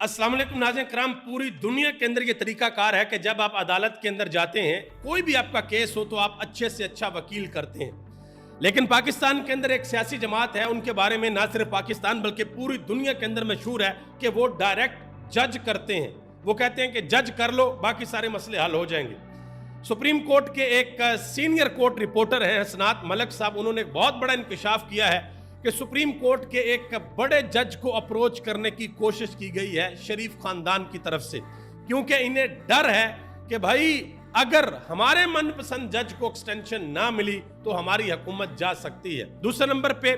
अस्सलाम वालेकुम नाज़रीन कराम। पूरी दुनिया के अंदर ये तरीका कार है कि जब आप अदालत के अंदर जाते हैं, कोई भी आपका केस हो तो आप अच्छे से अच्छा वकील करते हैं। लेकिन पाकिस्तान के अंदर एक सियासी जमात है, उनके बारे में ना सिर्फ पाकिस्तान बल्कि पूरी दुनिया के अंदर मशहूर है कि वो डायरेक्ट जज करते हैं। वो कहते हैं कि जज कर लो, बाकी सारे मसले हल हो जाएंगे। सुप्रीम कोर्ट के एक सीनियर कोर्ट रिपोर्टर हैं हसनात मलिक साहब, उन्होंने एक बहुत बड़ा इंकशाफ किया है कि सुप्रीम कोर्ट के एक बड़े जज को अप्रोच करने की कोशिश की गई है शरीफ खानदान की तरफ से, क्योंकि इन्हें डर है कि भाई अगर हमारे मनपसंद जज को एक्सटेंशन ना मिली तो हमारी हुकूमत जा सकती है। दूसरे नंबर पे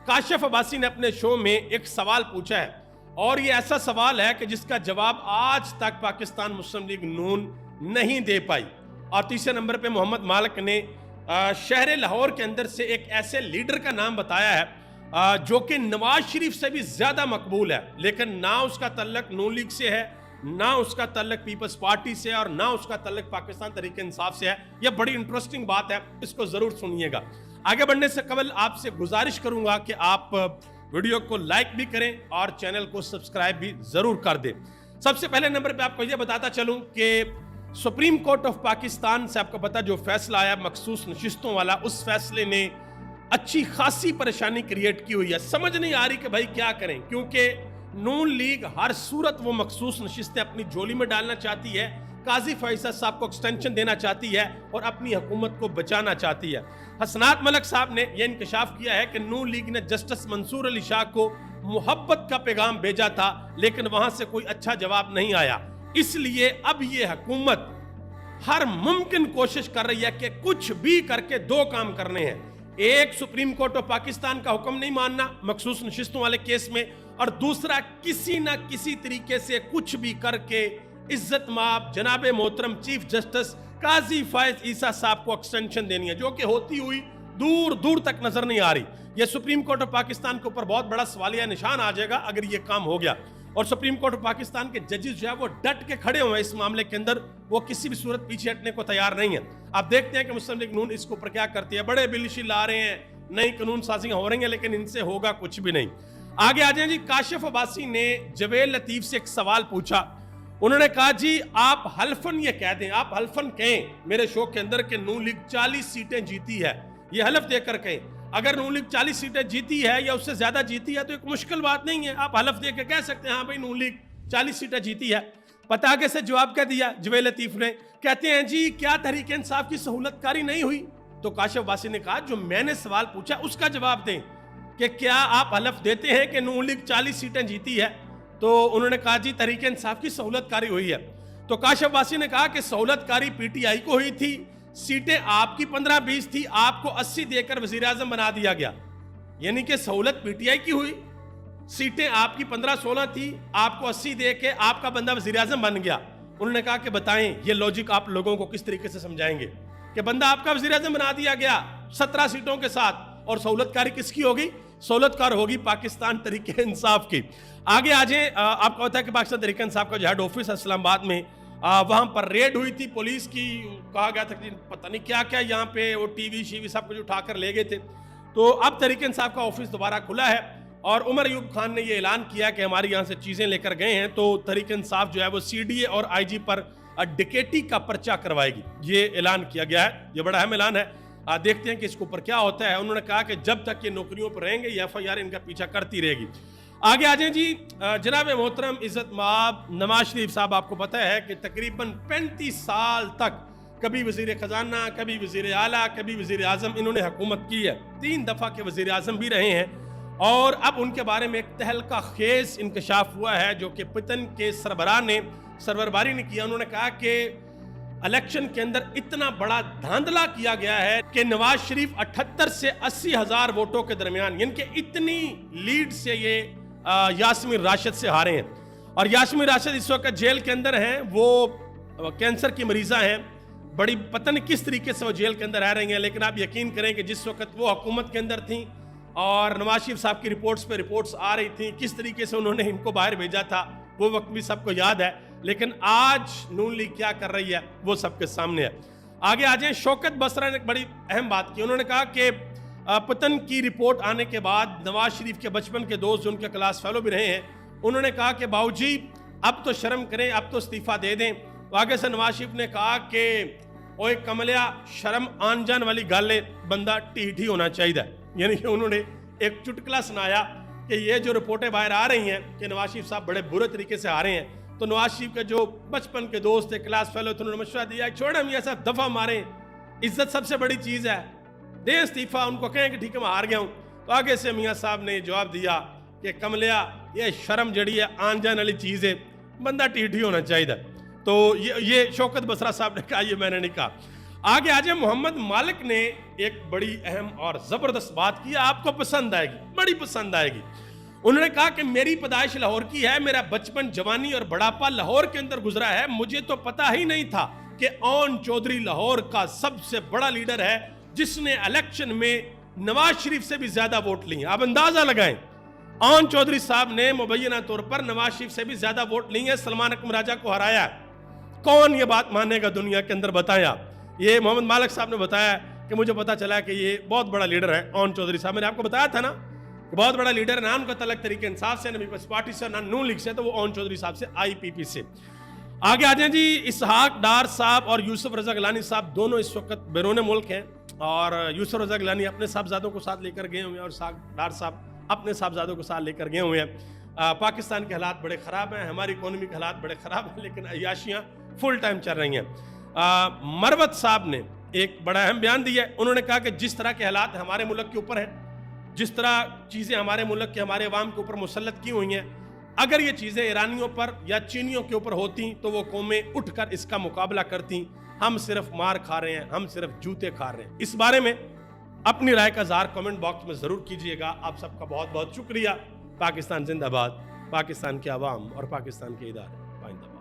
काशिफ अब्बासी ने अपने शो में एक सवाल पूछा है, और ये ऐसा सवाल है कि जिसका जवाब आज तक पाकिस्तान मुस्लिम लीग नून नहीं दे पाई। और तीसरे नंबर पे मोहम्मद मालिक ने शहर लाहौर के अंदर से एक ऐसे लीडर का नाम बताया है जो कि नवाज शरीफ से भी ज्यादा मकबूल है, लेकिन ना उसका तल्लक नून लीग से है, ना उसका तल्लक पीपल्स पार्टी से, और ना उसका तल्लक पाकिस्तान तहरीक इंसाफ से है। यह बड़ी इंटरेस्टिंग बात है, इसको जरूर सुनिएगा। आगे बढ़ने से कबल आपसे गुजारिश करूंगा कि आप वीडियो को लाइक भी करें और चैनल को सब्सक्राइब भी जरूर कर दें। सबसे पहले नंबर पे आपको यह बताता चलूं कि सुप्रीम कोर्ट ऑफ पाकिस्तान से आपको पता जो फैसला आया मखसूस नशिस्तों वाला, उस फैसले ने अच्छी खासी परेशानी क्रिएट की हुई है। समझ नहीं आ रही कि भाई क्या करें, क्योंकि नून लीग हर सूरत वो मखसूस नशिस्तें अपनी झोली में डालना चाहती है, काजी फैसल साहब को एक्सटेंशन देना चाहती है और अपनी हुकूमत को बचाना चाहती है। हसनात मलिक साहब ने यह इंकशाफ किया है कि नून लीग ने जस्टिस मंसूर अली शाह को मोहब्बत का पैगाम भेजा था, लेकिन वहां से कोई अच्छा जवाब नहीं आया। इसलिए अब ये हुकूमत हर मुमकिन कोशिश कर रही है कि कुछ भी करके दो काम करने हैं। एक, सुप्रीम कोर्ट ऑफ पाकिस्तान का हुक्म नहीं मानना मखसूस नशिस्तों वाले केस में, और दूसरा किसी ना किसी तरीके से कुछ भी करके इज्जत माब जनाब मोहतरम चीफ जस्टिस काजी फायज ईसा साहब को एक्सटेंशन देनी है, जो कि होती हुई दूर दूर तक नजर नहीं आ रही। यह सुप्रीम कोर्ट ऑफ पाकिस्तान के ऊपर बहुत बड़ा सवालिया निशान आ जाएगा अगर यह काम हो गया। और सुप्रीम कोर्ट ऑफ पाकिस्तान के जजेस जो है वो डट के खड़े हुए हैं इस मामले के अंदर, वो किसी भी सूरत पीछे हटने को तैयार नहीं है। आप देखते हैं कि मुस्लिम लीग नून इसके ऊपर क्या करती है, बड़े बिलिशी ला रहे हैं, नई कानून साजियां हो रही हैं, लेकिन इनसे होगा कुछ भी नहीं। आगे आ जाए जी, काशिफ अब्बासी ने जवेद लतीफ से एक सवाल पूछा। उन्होंने कहा जी आप हल्फन ये कह दें, आप हल्फन कहें मेरे शो के अंदर कि नून लीग 40 सीटें जीती है, ये हलफ देकर कहें। अगर नून लीग 40 सीटें जीती है या उससे ज्यादा जीती है तो एक मुश्किल बात नहीं है, आप हलफ दे के कह सकते हैं हाँ भाई नून लीग 40 सीटें जीती है। पता आगे से जवाब क्या दिया जवेद लतीफ ने, कहते हैं जी क्या तहरीक इंसाफ की सहूलतकारी नहीं हुई? तो काशिफ अब्बासी ने कहा जो मैंने सवाल पूछा उसका जवाब दें कि क्या आप हलफ देते हैं कि नून लीग 40 सीटें जीती है? तो उन्होंने कहा जी तहरीक इंसाफ की सहूलतकारी हुई है। तो काशिफ अब्बासी ने कहा कि सहूलतकारी पीटीआई को हुई थी, सीटें आपकी 15-20 थी, आपको 80 देकर वजीर आजम बना दिया गया, यानी कि सहूलत पीटीआई की हुई। सीटें आपकी 15-16 थी, आपको 80 दे के आपका बंदा वजीर आजम बन गया। उन्होंने कहा कि बताएं ये लॉजिक आप लोगों को किस तरीके से समझाएंगे कि बंदा आपका वजीर आजम बना दिया गया 17 सीटों के साथ, और सहूलतकारी किसकी होगी? सहूलतकार होगी पाकिस्तान तहरीक इंसाफ की। आगे आ जाए, आपको पता है कि पाकिस्तान तहरीक इंसाफ का जो हेड ऑफिस है इस्लामाबाद में, वहां पर रेड हुई थी पुलिस की, कहा गया था कि पता नहीं क्या क्या यहाँ पे वो टीवी शीवी सब कुछ उठाकर ले गए थे। तो अब तहरीक इंसाफ का ऑफिस दोबारा खुला है और उमर अयूब खान ने ये ऐलान किया कि हमारे यहाँ से चीजें लेकर गए हैं तो तहरीक इंसाफ जो है वो सीडीए और आईजी पर डिकेटी का पर्चा करवाएगी, ये ऐलान किया गया है। ये बड़ा अहम ऐलान है, देखते हैं कि इसके ऊपर क्या होता है। उन्होंने कहा कि जब तक ये नौकरियों पर रहेंगे ये एफआईआर इनका पीछा करती रहेगी। आगे आ जाए जी, जनाब मोहतरम इज्जत माब नवाज शरीफ साहब, आपको पता है कि तकरीबन 35 साल तक कभी वजीर खजाना, कभी वजीर आला, कभी वजीर आजम इन्होंने हुकूमत की है, 3 दफा के वजीर आजम भी रहे हैं। और अब उनके बारे में एक तहलका खेज इंकशाफ हुआ है जो कि पतन के सरबराह ने सरवरबारी ने किया। उन्होंने कहा कि इलेक्शन के अंदर इतना बड़ा धांधला किया गया है कि नवाज शरीफ 78 से 80 हजार वोटों के दरमियान, यानी कि इतनी लीड से ये यास्मीन राशिद से हारे हैं। और यास्मीन राशिद इस वक्त जेल के अंदर हैं, वो कैंसर की मरीजा हैं, बड़ी पता नहीं किस तरीके से वो जेल के अंदर रह रही हैं। लेकिन आप यकीन करें कि जिस वक्त वो हुकूमत के अंदर थी और नवाज शरीफ साहब की रिपोर्ट्स पे रिपोर्ट्स आ रही थी, किस तरीके से उन्होंने इनको बाहर भेजा था वो वक्त भी सबको याद है। लेकिन आज नून लीग क्या कर रही है वो सबके सामने है। आगे आ जाए, शौकत बसरा ने एक बड़ी अहम बात की। उन्होंने कहा कि पतन की रिपोर्ट आने के बाद नवाज शरीफ के बचपन के दोस्त जो उनके क्लास फेलो भी रहे हैं, उन्होंने कहा कि बाबूजी اب تو شرم کریں, اب تو استعفیٰ دے دیں. تو آگے سے نواز شریف نے کہا کہ اوے کملیا شرم آن جان والی گل ہے, بندہ ٹھیٹ ہی ہونا چاہیے. یعنی کہ انہوں نے ایک چٹکلا سنایا کہ یہ جو رپورٹیں باہر آ رہی ہیں کہ نواز شریف صاحب بڑے برے طریقے سے آ رہے ہیں, تو نواز شریف کے جو بچپن کے دوست تھے, کلاس فیلو تھے, انہوں نے مشورہ دیا چھوڑیں ہم یہ سب دفعہ ماریں, عزت سب سے بڑی چیز ہے, دیں استعفیٰ, ان کو کہیں کہ ٹھیک ہے میں ہار گیا ہوں. تو آگے سے میاں صاحب نے جواب دیا کہ کملیا یہ شرم جڑی ہے آن جان والی چیز ہے, بندہ ٹھیٹ ہی ہونا چاہیے. تو یہ شوکت بسرا صاحب نے کہا, یہ میں نے نہیں کہا. آگے آج محمد مالک نے ایک بڑی اہم اور زبردست بات کی, آپ کو پسند آئے گی, بڑی پسند آئے گی. انہوں نے کہا کہ میری پیدائش لاہور کی ہے, میرا بچپن جوانی اور بڑھاپا لاہور کے اندر گزرا ہے, مجھے تو پتہ ہی نہیں تھا کہ اون چودھری لاہور کا سب سے بڑا لیڈر ہے جس نے الیکشن میں نواز شریف سے بھی زیادہ ووٹ لی ہیں. آپ اندازہ لگائیں, اون چودھری صاحب نے مبینہ طور پر نواز شریف سے بھی زیادہ ووٹ لی ہیں, سلمان اکرم راجہ کو ہرایا. کون یہ بات مانے گا دنیا کے اندر, بتائیں آپ. یہ محمد مالک صاحب نے بتایا کہ مجھے پتا چلا کہ یہ بہت بڑا لیڈر ہے اون چودھری صاحب. میں نے آپ کو بتایا تھا نا کہ بہت بڑا لیڈر ہے, نہ ان کا تعلق تحریک انصاف سے, نہ پیپلز پارٹی سے, نہ نون لیگ سے, تو وہ اون چودھری صاحب سے IPP سے. آگے آ جائیں جی, اسحاق ڈار صاحب اور یوسف رضا گیلانی صاحب دونوں اس وقت بیرون ملک ہیں, اور یوسف رضا گیلانی اپنے صاحبزادوں کو ساتھ لے کر گئے ہوئے ہیں, اور اسحاق ڈار صاحب اپنے صاحبزادوں کو ساتھ لے کر گئے ہوئے ہیں. پاکستان کے حالات بڑے خراب ہیں, ہماری اکانومی کے حالات بڑے خراب ہیں, لیکن عیاشیاں فل ٹائم چل رہی ہیں. مروت صاحب نے ایک بڑا اہم بیان دیا ہے. انہوں نے کہا کہ جس طرح کے حالات ہمارے ملک کے اوپر ہیں, جس طرح چیزیں ہمارے ملک کے ہمارے عوام کے اوپر مسلط کی ہوئی ہیں, اگر یہ چیزیں ایرانیوں پر یا چینیوں کے اوپر ہوتی تو وہ قومیں اٹھ کر اس کا مقابلہ کرتی. ہم صرف مار کھا رہے ہیں, ہم صرف جوتے کھا رہے ہیں. اس بارے میں اپنی رائے کا اظہار کمنٹ باکس میں ضرور کیجئے گا. آپ سب کا بہت بہت شکریہ. پاکستان زندہ باد, پاکستان کے عوام اور پاکستان کے ادارے پائندہ.